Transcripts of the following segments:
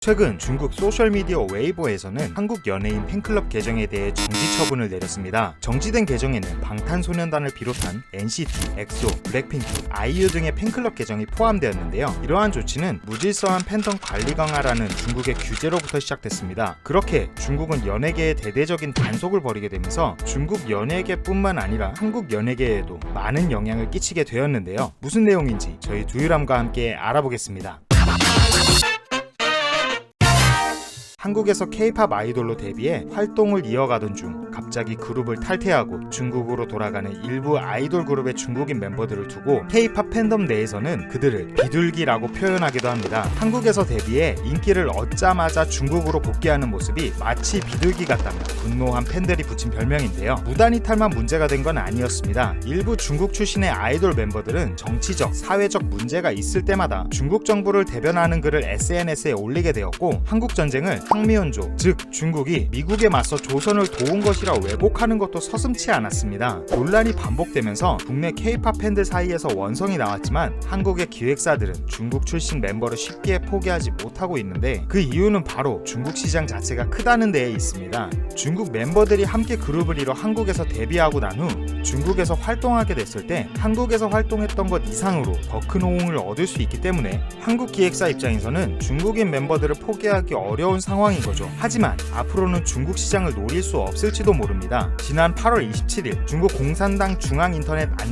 최근 중국 소셜미디어 웨이보에서는 한국 연예인 팬클럽 계정에 대해 정지 처분을 내렸습니다. 정지된 계정에는 방탄소년단을 비롯한 NCT, 엑소, 블랙핑크, 아이유 등의 팬클럽 계정이 포함되었는데요. 이러한 조치는 무질서한 팬덤 관리 강화라는 중국의 규제로부터 시작됐습니다. 그렇게 중국은 연예계에 대대적인 단속을 벌이게 되면서 중국 연예계뿐만 아니라 한국 연예계에도 많은 영향을 끼치게 되었는데요. 무슨 내용인지 저희 두유람과 함께 알아보겠습니다. 한국에서 K-팝 아이돌로 데뷔해 활동을 이어가던 중 갑자기 그룹을 탈퇴하고 중국으로 돌아가는 일부 아이돌 그룹의 중국인 멤버들을 두고 K-팝 팬덤 내에서는 그들을 비둘기라고 표현하기도 합니다. 한국에서 데뷔해 인기를 얻자마자 중국으로 복귀하는 모습이 마치 비둘기 같다며 분노한 팬들이 붙인 별명인데요. 무단 이탈만 문제가 된 건 아니었습니다. 일부 중국 출신의 아이돌 멤버들은 정치적, 사회적 문제가 있을 때마다 중국 정부를 대변하는 글을 SNS에 올리게 되었고 한국 전쟁을 항미연조, 즉 중국이 미국에 맞서 조선을 도운 것이라 왜곡하는 것도 서슴지 않았습니다. 논란이 반복되면서 국내 K-팝 팬들 사이에서 원성이 나왔지만 한국의 기획사들은 중국 출신 멤버를 쉽게 포기하지 못하고 있는데 그 이유는 바로 중국 시장 자체가 크다는 데에 있습니다. 중국 멤버들이 함께 그룹을 이뤄 한국에서 데뷔하고 난 후 중국에서 활동하게 됐을 때 한국에서 활동했던 것 이상으로 더 큰 호응을 얻을 수 있기 때문에 한국 기획사 입장에서는 중국인 멤버들을 포기하기 어려운 상황인 거죠. 하지만 앞으로는 중국 시장을 노릴 수 없을지도 모릅니다. 지난 8월 27일 중국 공산당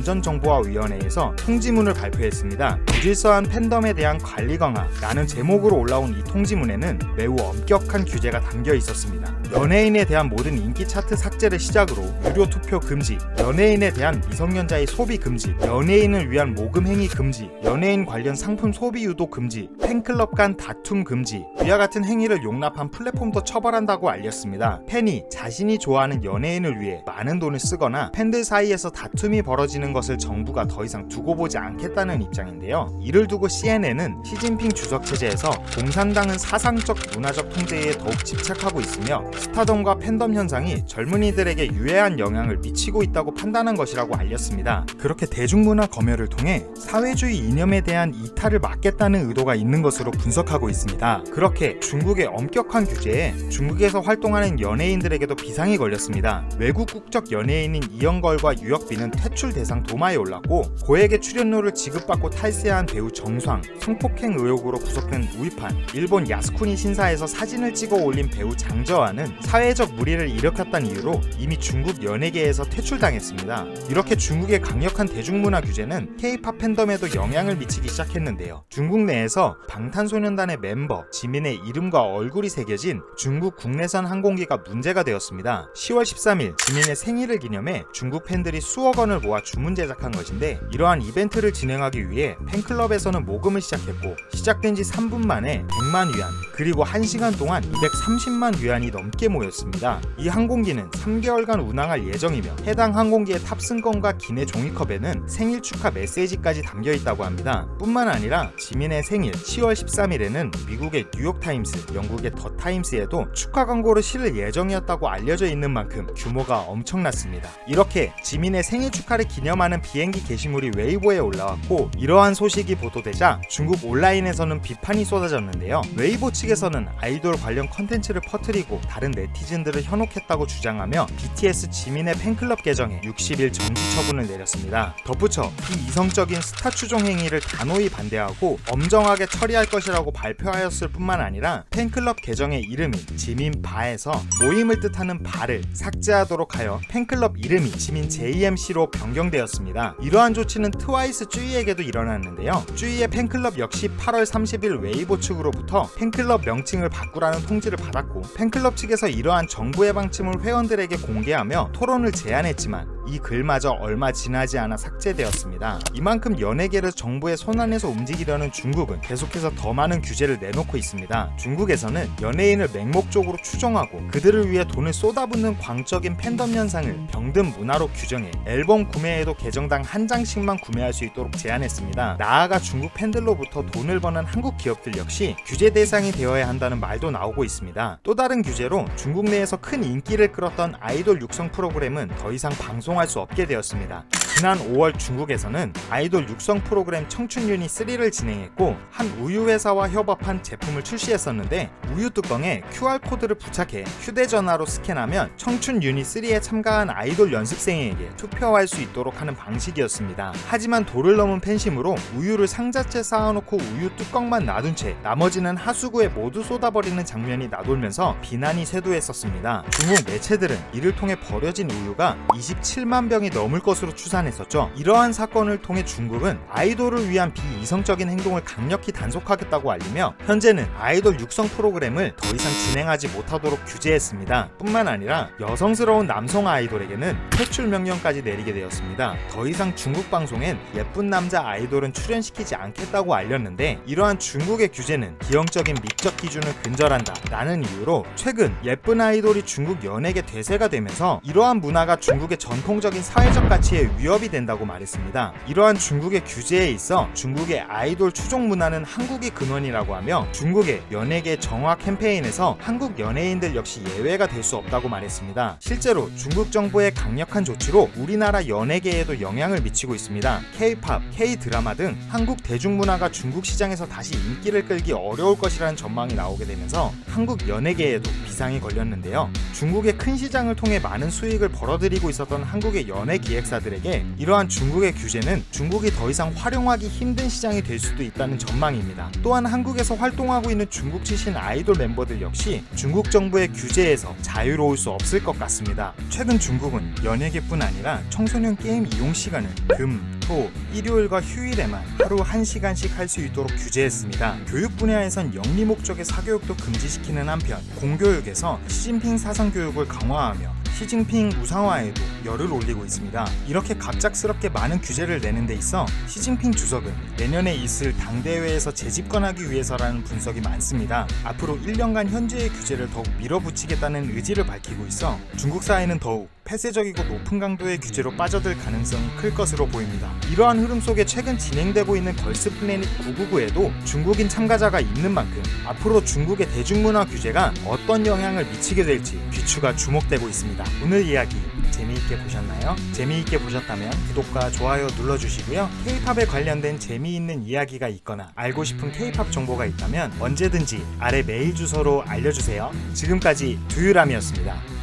중앙인터넷안전정보화위원회에서 통지문을 발표했습니다. 무질서한 팬덤에 대한 관리 강화라는 제목으로 올라온 이 통지문에는 매우 엄격한 규제가 담겨 있었습니다. 연예인에 대한 모든 인기 차트 삭제를 시작으로 유료 투표 금지, 연예인에 대한 미성년자의 소비 금지, 연예인을 위한 모금 행위 금지, 연예인 관련 상품 소비 유도 금지, 팬클럽 간 다툼 금지, 위와 같은 행위를 용납한 플랫폼도 처벌한다고 알렸습니다. 팬이 자신이 좋아하는 연예인을 위해 많은 돈을 쓰거나 팬들 사이에서 다툼이 벌어지는 것을 정부가 더 이상 두고 보지 않겠다는 입장인데요. 이를 두고 CNN은 시진핑 주석 체제에서 공산당은 사상적 문화적 통제에 더욱 집착하고 있으며 스타덤과 팬덤 현상이 젊은이들에게 유해한 영향을 미치고 있다고 판단한 것이라고 알렸습니다. 그렇게 대중문화 검열을 통해 사회주의 이념에 대한 이탈을 막겠다는 의도가 있는 것으로 분석하고 있습니다. 그렇게 중국의 엄격한 규제에 중국에서 활동하는 연예인들에게도 비상이 걸렸습니다. 외국 국적 연예인인 이영걸과 유혁빈은 퇴출 대상 도마에 올랐고 고액의 출연료를 지급받고 탈세한 배우 정황, 성폭행 의혹으로 구속된 우이판, 일본 야스쿠니 신사에서 사진을 찍어 올린 배우 장저하는 사회적 물의를 일으켰다는 이유로 이미 중국 연예계에서 퇴출당했습니다. 이렇게 중국의 강력한 대중문화 규제는 K-팝 팬덤에도 영향을 미치기 시작했는데요. 중국 내에서 방탄소년단의 멤버 지민의 이름과 얼굴이 새겨진 중국 국내선 항공기가 문제가 되었습니다. 10월 13일 지민의 생일을 기념해 중국 팬들이 수억 원을 모아 주문 제작한 것인데 이러한 이벤트를 진행하기 위해 팬클럽에서는 모금을 시작했고 시작된 지 3분 만에 100만 위안 그리고 1시간 동안 230만 위안이 넘게 모였습니다. 이 항공기는 3개월간 운항할 예정이며 해당 항공기의 탑승권과 기내 종이컵에는 생일 축하 메시지까지 담겨 있다고 합니다. 뿐만 아니라 지민의 생일 10월 13일에는 미국의 뉴욕타임스, 영국의 더 타임스에도 축하 광고를 실을 예정이었다고 알려져 있는 만큼 규모가 엄청났습니다. 이렇게 지민의 생일 축하를 기념하는 비행기 게시물이 웨이보에 올라왔고 이러한 소식이 보도되자 중국 온라인에서는 비판이 쏟아졌는데요. 웨이보 측에서는 아이돌 관련 컨텐츠를 퍼뜨리고 다른 네티즌들을 현혹했다고 주장하며 BTS 지민의 팬클럽 계정에 60일 정지 처분을 내렸습니다. 덧붙여 비이성적인 스타 추종 행위를 단호히 반대하고 엄정하게 처리할 것이라고 발표하였을 뿐만 아니라 팬클럽 계정의 이름인 지민바에서 모임을 뜻하는 바를 삭제하도록 하여 팬클럽 이름이 지민 JMC로 변경되었습니다. 이러한 조치는 트와이스 쯔이에게도 일어났는데요. 쯔이의 팬클럽 역시 8월 30일 웨이보 측으로부터 팬클럽 명칭을 바꾸라는 통지를 받았고 팬클럽 측에서 이러한 정부의 방침을 회원들에게 공개하며 토론을 제안했지만 이 글마저 얼마 지나지 않아 삭제되었습니다. 이만큼 연예계를 정부의 손안에서 움직이려는 중국은 계속해서 더 많은 규제를 내놓고 있습니다. 중국에서는 연예인을 맹목적으로 추종하고 그들을 위해 돈을 쏟아붓는 광적인 팬덤 현상을 병든 문화로 규정해 앨범 구매에도 계정당 한 장씩만 구매할 수 있도록 제한했습니다. 나아가 중국 팬들로부터 돈을 버는 한국 기업들 역시 규제 대상이 되어야 한다는 말도 나오고 있습니다. 또 다른 규제로 중국 내에서 큰 인기를 끌었던 아이돌 육성 프로그램은 더 이상 방송할 수 없게 되었습니다. 지난 5월 중국에서는 아이돌 육성 프로그램 청춘유니 3를 진행했고 한 우유 회사와 협업한 제품을 출시했었는데 우유 뚜껑에 QR코드를 부착해 휴대전화로 스캔하면 청춘유니 3에 참가한 아이돌 연습생에게 투표할 수 있도록 하는 방식이었습니다. 하지만 도를 넘은 팬심으로 우유를 상자째 쌓아놓고 우유 뚜껑만 놔둔 채 나머지는 하수구에 모두 쏟아버리는 장면이 나돌면서 비난이 쇄도했었습니다. 중국 매체들은 이를 통해 버려진 우유가 27만 병이 넘을 것으로 추산했었죠. 이러한 사건을 통해 중국은 아이돌을 위한 비이성적인 행동을 강력히 단속하겠다고 알리며 현재는 아이돌 육성 프로그램을 더 이상 진행하지 못하도록 규제했습니다. 뿐만 아니라 여성스러운 남성 아이돌에게는 퇴출 명령까지 내리게 되었습니다. 더 이상 중국 방송엔 예쁜 남자 아이돌은 출연시키지 않겠다고 알렸는데 이러한 중국의 규제는 기형적인 미적 기준을 근절한다 라는 이유로 최근 예쁜 아이돌이 중국 연예계 대세가 되면서 이러한 문화가 중국의 전통적인 사회적 가치에 위협이 된다고 말했습니다. 이러한 중국의 규제에 있어 중국의 아이돌 추종 문화는 한국이 근원이라고 하며 중국의 연예계 정화 캠페인에서 한국 연예인들 역시 예외가 될 수 없다고 말했습니다. 실제로 중국 정부의 강력한 조치로 우리나라 연예계에도 영향을 미치고 있습니다. K-팝, K-드라마 등 한국 대중문화가 중국 시장에서 다시 인기를 끌기 어려울 것이라는 전망이 나오게 되면서 한국 연예계에도 비상이 걸렸는데요. 중국의 큰 시장을 통해 많은 수익을 벌어들이고 있었던 한국의 연예 기획사들에게 이러한 중국의 규제는 중국이 더 이상 활용하기 힘든 시장이 될 수도 있다는 전망입니다. 또한 한국에서 활동하고 있는 중국 출신 아이돌 멤버들 역시 중국 정부의 규제에서 자유로울 수 없을 것 같습니다. 최근 중국은 연예계뿐 아니라 청소년 게임 이용 시간을 금, 토, 일요일과 휴일에만 하루 1시간씩 할 수 있도록 규제했습니다. 교육 분야에선 영리 목적의 사교육도 금지시키는 한편 공교육에서 시진핑 사상 교육을 강화하며 시진핑 우상화에도 열을 올리고 있습니다. 이렇게 갑작스럽게 많은 규제를 내는 데 있어 시진핑 주석은 내년에 있을 당대회에서 재집권하기 위해서라는 분석이 많습니다. 앞으로 1년간 현재의 규제를 더욱 밀어붙이겠다는 의지를 밝히고 있어 중국 사회는 더욱 폐쇄적이고 높은 강도의 규제로 빠져들 가능성이 클 것으로 보입니다. 이러한 흐름 속에 최근 진행되고 있는 걸스 플래닛 999에도 중국인 참가자가 있는 만큼 앞으로 중국의 대중문화 규제가 어떤 영향을 미치게 될지 귀추가 주목되고 있습니다. 오늘 이야기 재미있게 보셨나요? 재미있게 보셨다면 구독과 좋아요 눌러주시고요. K-팝에 관련된 재미있는 이야기가 있거나 알고 싶은 K-팝 정보가 있다면 언제든지 아래 메일 주소로 알려주세요. 지금까지 두유람이었습니다.